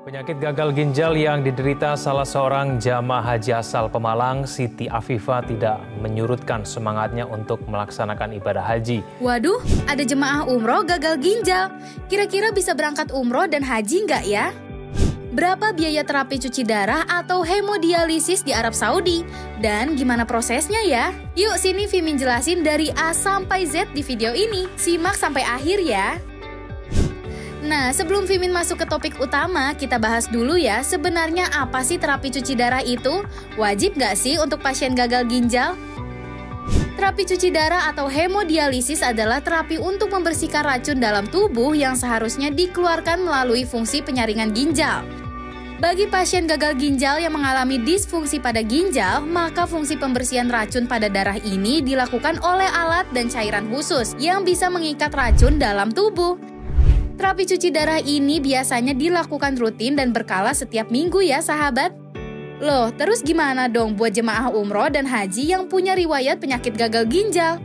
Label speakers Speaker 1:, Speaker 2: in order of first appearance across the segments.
Speaker 1: Penyakit gagal ginjal yang diderita salah seorang jamaah haji asal Pemalang, Siti Afifah, tidak menyurutkan semangatnya untuk melaksanakan ibadah haji.
Speaker 2: Waduh, ada jemaah umroh gagal ginjal. Kira-kira bisa berangkat umroh dan haji nggak ya? Berapa biaya terapi cuci darah atau hemodialisis di Arab Saudi? Dan gimana prosesnya ya? Yuk sini Vimin jelasin dari A sampai Z di video ini. Simak sampai akhir ya. Nah, sebelum Vimin masuk ke topik utama, kita bahas dulu ya, sebenarnya apa sih terapi cuci darah itu? Wajib nggak sih untuk pasien gagal ginjal? Terapi cuci darah atau hemodialisis adalah terapi untuk membersihkan racun dalam tubuh yang seharusnya dikeluarkan melalui fungsi penyaringan ginjal. Bagi pasien gagal ginjal yang mengalami disfungsi pada ginjal, maka fungsi pembersihan racun pada darah ini dilakukan oleh alat dan cairan khusus yang bisa mengikat racun dalam tubuh. Terapi cuci darah ini biasanya dilakukan rutin dan berkala setiap minggu ya sahabat. Loh, terus gimana dong buat jemaah umroh dan haji yang punya riwayat penyakit gagal ginjal?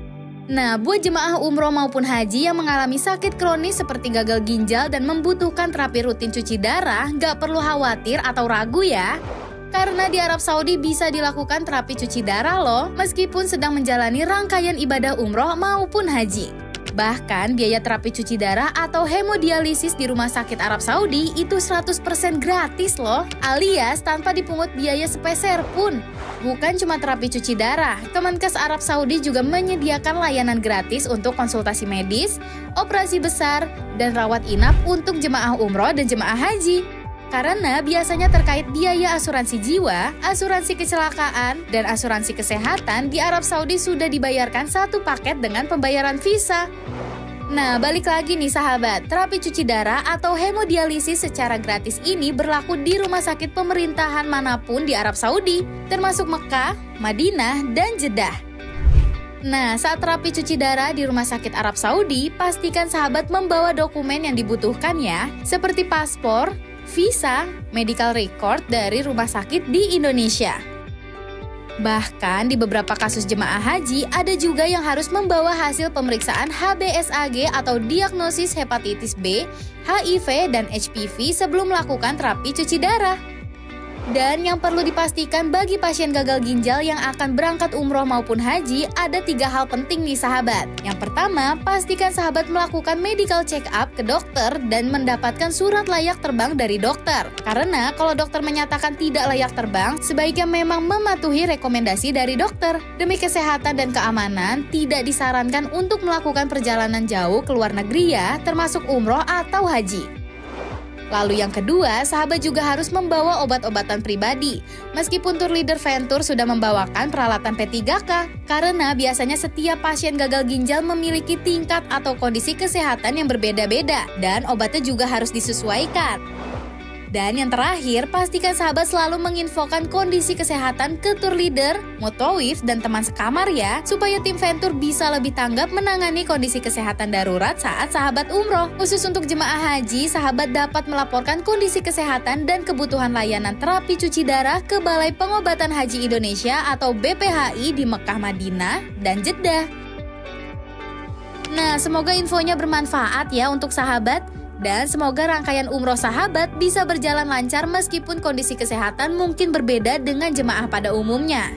Speaker 2: Nah, buat jemaah umroh maupun haji yang mengalami sakit kronis seperti gagal ginjal dan membutuhkan terapi rutin cuci darah, nggak perlu khawatir atau ragu ya. Karena di Arab Saudi bisa dilakukan terapi cuci darah loh, meskipun sedang menjalani rangkaian ibadah umroh maupun haji. Bahkan biaya terapi cuci darah atau hemodialisis di rumah sakit Arab Saudi itu 100% gratis loh, alias tanpa dipungut biaya sepeser pun. Bukan cuma terapi cuci darah, Kemenkes Arab Saudi juga menyediakan layanan gratis untuk konsultasi medis, operasi besar, dan rawat inap untuk jemaah umroh dan jemaah haji. Karena biasanya terkait biaya asuransi jiwa, asuransi kecelakaan, dan asuransi kesehatan di Arab Saudi sudah dibayarkan satu paket dengan pembayaran visa. Nah, balik lagi nih sahabat, terapi cuci darah atau hemodialisis secara gratis ini berlaku di rumah sakit pemerintahan manapun di Arab Saudi, termasuk Mekah, Madinah, dan Jeddah. Nah, saat terapi cuci darah di rumah sakit Arab Saudi, pastikan sahabat membawa dokumen yang dibutuhkan ya, seperti paspor, visa, medical record dari rumah sakit di Indonesia. Bahkan di beberapa kasus jemaah haji, ada juga yang harus membawa hasil pemeriksaan HBsAg atau diagnosis hepatitis B, HIV, dan HPV sebelum melakukan terapi cuci darah. Dan yang perlu dipastikan bagi pasien gagal ginjal yang akan berangkat umroh maupun haji, ada 3 hal penting nih sahabat. Yang pertama, pastikan sahabat melakukan medical check up ke dokter dan mendapatkan surat layak terbang dari dokter. Karena kalau dokter menyatakan tidak layak terbang, sebaiknya memang mematuhi rekomendasi dari dokter. Demi kesehatan dan keamanan, tidak disarankan untuk melakukan perjalanan jauh ke luar negeri ya, termasuk umroh atau haji. Lalu yang kedua, sahabat juga harus membawa obat-obatan pribadi. Meskipun tour leader Venture sudah membawakan peralatan P3K, karena biasanya setiap pasien gagal ginjal memiliki tingkat atau kondisi kesehatan yang berbeda-beda, dan obatnya juga harus disesuaikan. Dan yang terakhir, pastikan sahabat selalu menginfokan kondisi kesehatan ke tour leader, mutawif, dan teman sekamar ya, supaya tim Venture bisa lebih tanggap menangani kondisi kesehatan darurat saat sahabat umroh. Khusus untuk jemaah haji, sahabat dapat melaporkan kondisi kesehatan dan kebutuhan layanan terapi cuci darah ke Balai Pengobatan Haji Indonesia atau BPHI di Mekah, Madinah, dan Jeddah. Nah, semoga infonya bermanfaat ya untuk sahabat. Dan semoga rangkaian umroh sahabat bisa berjalan lancar meskipun kondisi kesehatan mungkin berbeda dengan jemaah pada umumnya.